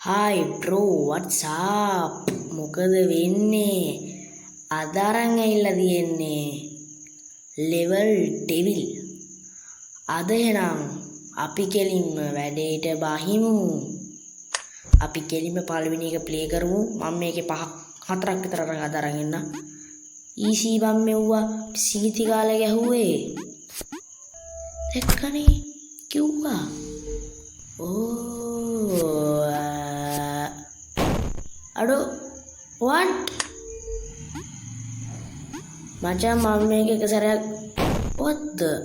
Hi bro, what's up? මොකද වෙන්නේ? අද අරන් ඇවිල්ලා තියෙන්නේ level devil. අද එහෙනම් අපි කෙලින්ම වැඩේට බහිමු. අපි කෙලින්ම පළවෙනි එක ප්ලේ කරමු. මම මේකේ හතරක් විතර අරන් එන්න. easy බම් මෙව්වා සීති කාලේ ගැහුවේ. දැක්කනේ කිව්වා. Aduh, what? Macam mami ke kesarian, what the?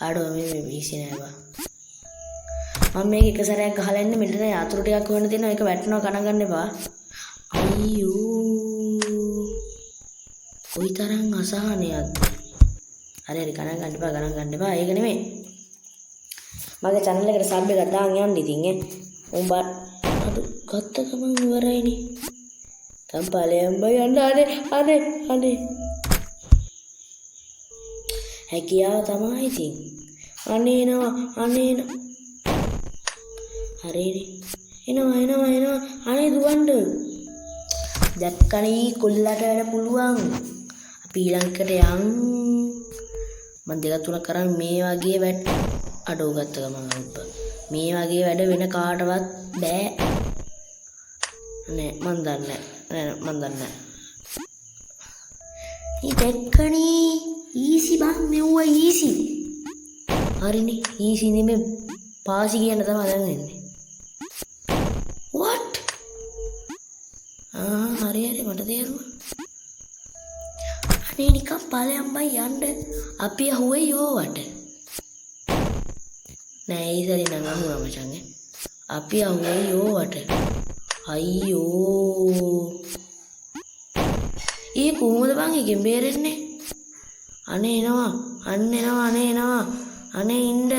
Aduh, mami bisa nih apa? Mami ke kesarian kehalen ini milternya atur dia aku nanti naik ke wetno kanangan nih pak. Ayo, koi tarang ngasahan ya? Ada di kanangan nih pak, ya kan ini? Maka channel එක sub එකක් දාන්න යන්න ඉතින් උඹ අද ගත්ත ගමන් ඉවරයිනේ. කම්පාලයන් බය යන්න අනේ. හැකියාව තමයි ඉතින්. අනේ එනවා. හරිනේ. එනවා. අනේ දුවන්න. දැක්කනේ කොල්ලට වැඩ පුළුවන්. අපි ඊළඟට යන්. මම දෙක තුනක් කරන් මේ වගේ වැඩ අඩෝ ගත්ත ගමන් අම්පා මේ වගේ වැඩ වෙන කාටවත් බෑ නෑ මන් දන්නේ මේ දැක්කනේ ඊසි බං මෙව්වා ඊසි හරිනේ ඊසි නෙමෙ පාසි කියන තමයි දැන් වෙන්නේ what හරි මට තේරුණා අනේ නිකන් ඵලයන් බයි යන්න අපි අහුවේ යෝවට නෑ ඉතින් නං අහුවා මචං අපි අහුවේ යෝවට අයියෝ ඒ කොහොමද බං එකෙන් බේරෙන්නේ අනේ එනවා අනේ ඉන්න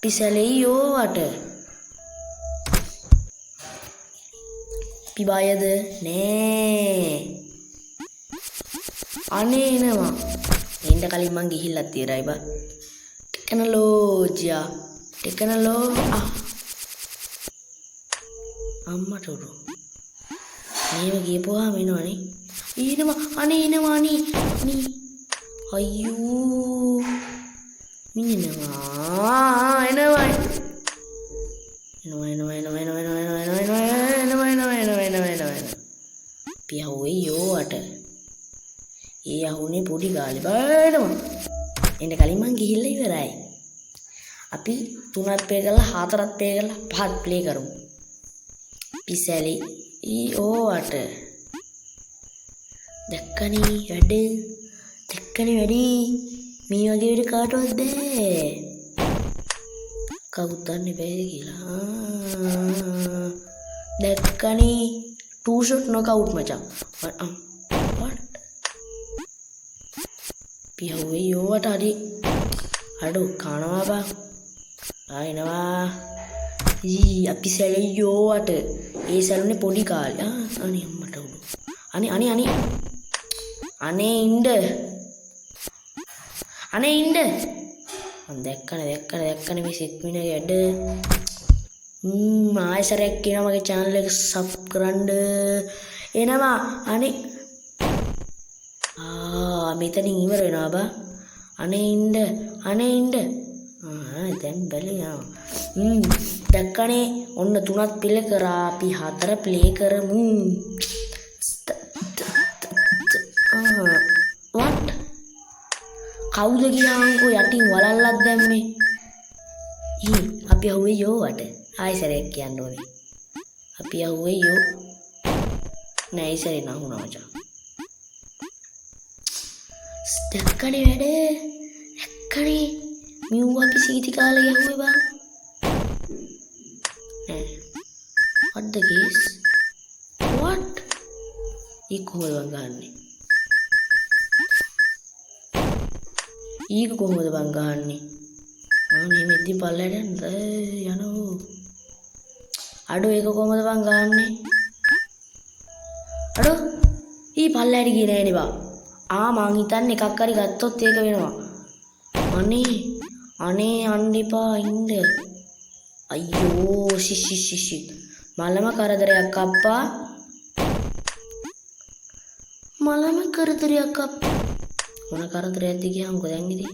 පිසලේ යෝවට පිබායද නෑ අනේ එනවා එන්න කලින් මං ගිහිල්ලත් තියරයි බා ටෙක්නොලෝජියා අම්මට උරු මේව ගියපුවාම එනවනේ එනවා අයියෝ මිනිනවා එනවා පියහුවේ යෝවට ඒ අහුනේ පොඩි ගාලේ බලනවා එන්න කලින් මං ගිහිල්ලා ඉවරයි. අපි 3ක් ප්ලේ කරලා 4ක් ප්ලේ කරලා 5ක් ප්ලේ කරමු. පිසැලි ඕවට. දැක්කනේ වැඩි. මේ වගේ වැඩ කාටවත් බෑ. කවුද දන්නේ බෑද කියලා. දැක්කනේ 2 shot knockout මචං. what? පියවුවේ යෝවට හරි අඩෝ කනවා බා ආයෙනවා අපි සැලේ යෝවට ඒ සැලුනේ පොඩි කාලේ අනේ අම්මට උඩු අනේ ඉන්න මම දැක්කනේ මේ සෙට් මිනගේ ඇඩ ආයෙසරයක් කියනවා මගේ channel එක sub කරන්න එනවා අනේ මෙතනින් ඉවර වෙනවා බා අනේ ඉන්න දැන් බැලියා දැක්කනේ ඔන්න 3ක් ප්ලේ කරා අපි 4 ප්ලේ කරමු what කවුද ගියාන්කෝ යටින් වලල්ලක් දැම්මේ අපි අහුවේ යෝවට ආයිසරයක් කියන්න ඕනේ අපි අහුවේ යෝ නෑ ඉසරේ නහුණා මචං දැක්කනේ මියුව අපි සීති කාලේ යහුවේ බා නෑ what the case what ඊ කොහොමද බං ගහන්නේ අනේ මෙද්දි පල්ලයට යනෝ අඩෝ ඒක කොහොමද බං ගහන්නේ අඩෝ ඊ පල්ලයට ගියේ නෑනේ බා මං හිතන්නේ එකක් හරි ගත්තොත් ඒක වෙනවා අනේ අනේ යන්න එපා ඉන්න. අයියෝ ෂිෂ් මලම කරදරයක් අප්පා. මලම කරදරයක් අප්පා. මොන කරදරයක්ද කියන්නකෝ දැන් ඉතින්.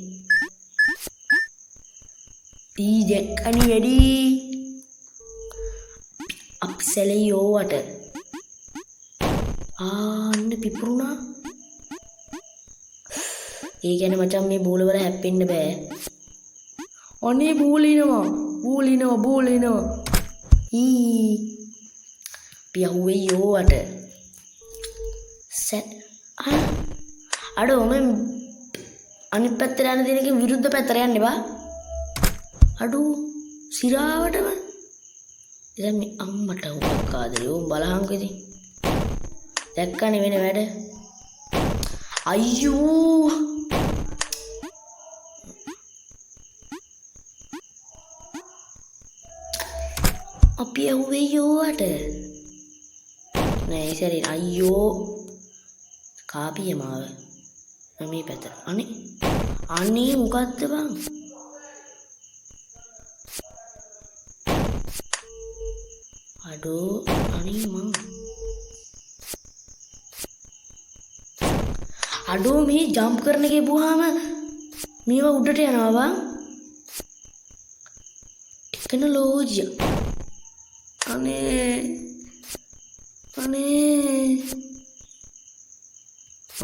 ඊ දෙක්කනි වැඩි. අප්සලේ යෝවට. අන්න පිපුරුණා. ඒ කියන්නේ මචං මේ බෝලවල හැප්පෙන්න බෑ. අනේ බෝලිනවා. පියහුවේ යෝවට. අඩෝ මම අනිත් පැත්තට යන දෙනකින් විරුද්ධ පැත්තට යන්න එපා. අඩෝ සිරාවටම. දැන් මේ අම්මට උපක් ආදරේ ඕම් බලහන්කෝ ඉතින්. දැක්කනේ වෙන වැඩ. අයියෝ අපි ඇහුවේ යෝවට. නෑ සරි අයියෝ කාපිය මාව. මේ පැත්ත. අනේ මොකද්ද බං? අඩෝ අනේ මං. අඩෝ මේ ජම්ප් කරන එකේ බුවාම මේවා උඩට යනවා බං. ටෙක්නොලොජිය. අනේ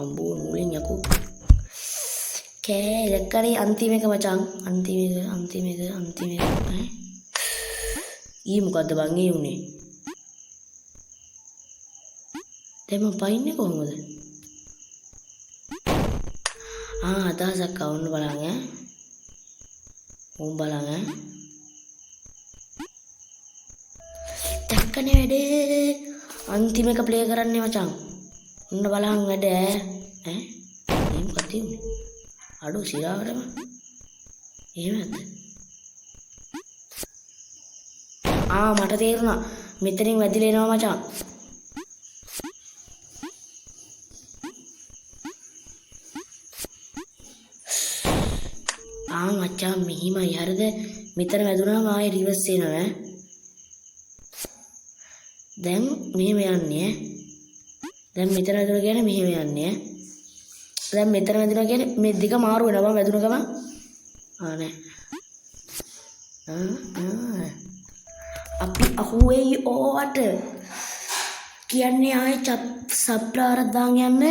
අම්බෝ නූලෙන් යකෝ. කෑ දැක්කනේ අන්තිම එක මචං. අන්තිම එක ඈ. ඊ මොකද්ද බං ඒ උනේ? දැන් මම පයින්නේ කොහොමද? අදහසක් අවුන්න බලන්න ඈ. ඕම් බලන්න ඈ. දැක්කනේ වැඩේ. අන්තිම එක ප්ලේ කරන්නේ මචං. ඔන්න බලන්න වැඩ ඈ. මේ මොකක්ද උනේ? අඩෝ සිරාවටම. එහෙම නැද්ද? මට තේරුණා. මෙතනින් වැදිලා එනවා මචං. මචං මෙහිමයි හරිද? මෙතන වැදුනාම ආයේ රිවර්ස් වෙනවා ඈ. දැන් මෙහෙම යන්නේ ඈ. දැන් මෙතන වැදුනා කියන්නේ මෙහෙම යන්නේ ඈ. දැන් මෙතන වැදුනා කියන්නේ මේ දෙක මාරු වෙනවා වැදුන ගමන්. නෑ. අපි අහුවේ ඕවට කියන්නේ ආයේ සබ්ටාරක් දාන් යන්න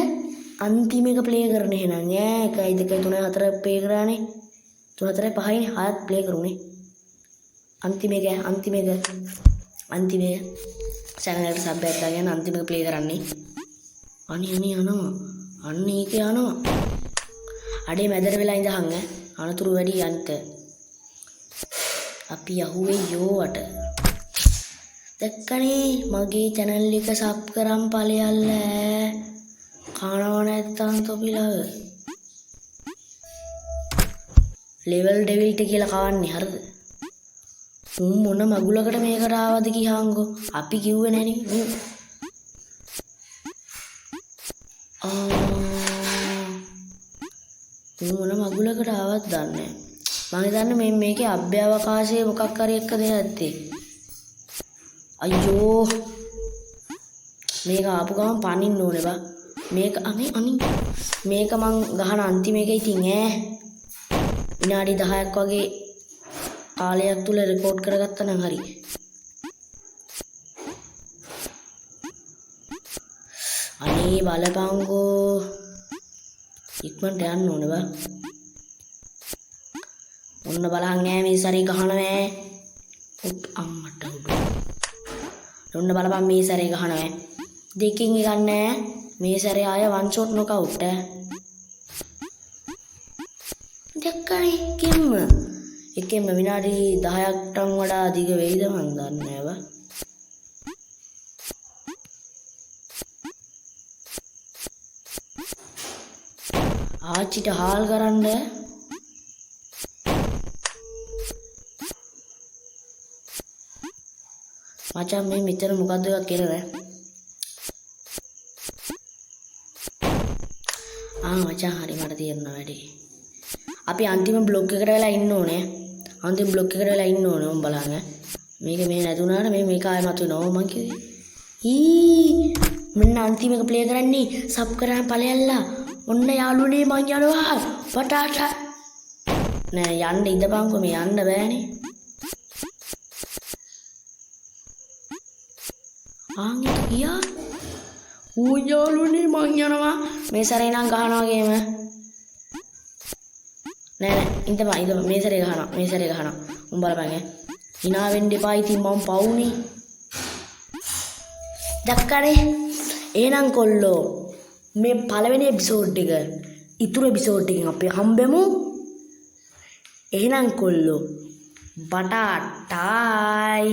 අන්තිම එක ප්ලේ කරන එහෙනම් ඈ 1 2 3 4 ප්ලේ කරානේ 3 4 5යිනේ 6ක් ප්ලේ කරුනේ අන්තිම එක channel එකට සබ් එකක් දාගෙන අන්තිම එක ප්ලේ කරන්නේ අනේ යනවා අන්න ඒක යනවා අඩේ මැදට වෙලා ඉඳහන් අනතුරු වැඩි යන්ත අපි අහුවේ යෝවට දැක්කනේ මගේ channel එක සබ් කරන් ඵලයල්ල කනව නැත්තම් තොපිලව level devil ට කියලා කවන්නේ හරිද මොන මගුලකට මේකට ආවද කියාංගෝ අපි කිව්වේ නැනේ මොන මගුලකට ආවත් දන්නේ මම හිතන්නේ මේකේ අභ්‍යවකාශයේ මොකක් හරි එක්ක දෙයක් නැත්තේ අයියෝ මේක ආපු ගමන් පනින්න ඕනේ බා මේක මේක මං ගහන අන්තිම එක ඉතින් විනාඩි 10ක් වගේ කාලයක් තුල රෙකෝඩ් කරගත්තා නම් හරි අනේ බලපංගෝ ඉක්මනට යන්න ඕනේ බා ඔන්න බලහන් මේ සැරේ ගහනවා අම්මට ඔන්න බලපන් මේ සැරේ ගහනවා දෙකින් ගන්න මේ සැරේ ආය වන් ෂොට් නොකවුට් දැක්කනේ එකෙම විනාඩි 10ක්ටම වඩා දිග වෙයිද මන් දන්නේ නැහැ ආච්චිට හාල් කරන්න මචං මේ මෙතන මොකද්ද එකක් කියලා මචං හරි මට තේරෙනවා වැඩි අපි අන්තිම බ්ලොක් එකට වෙලා ඉන්න ඕනේ. අන්තිම බ්ලොක් එකට වෙලා ඉන්න ඕනේ උන් බලන්න. මේක මේ නැතුණාට මේක ආයෙ මතුවෙනවා මං කිව්වේ. මෙන්න අන්තිම එක ප්ලේ කරන්නේ සබ් කරන් ඵලයල්ලා. ඔන්න යාළුවනේ මං යනවා. පටාට. නෑ යන්න ඉඳපන්කෝ මේ යන්න බෑනේ. ආන්ගේ ගියා. ඌ යාළුවනේ මං යනවා. මේ සැරේ නම් ගහනවා ගේම. නෑ ඉඳපන් මේ සැරේ ගහනවා. උඹ බලපන් ඈ. hina වෙන්න එපා ඉතින් මම පවුනේ. දැක්කනේ. එහෙනම් කොල්ලෝ මේ පළවෙනි එපිසෝඩ් එක ඉතුරු එපිසෝඩ් එකකින් අපි හම්බෙමු. එහෙනම් කොල්ලෝ බටාටායි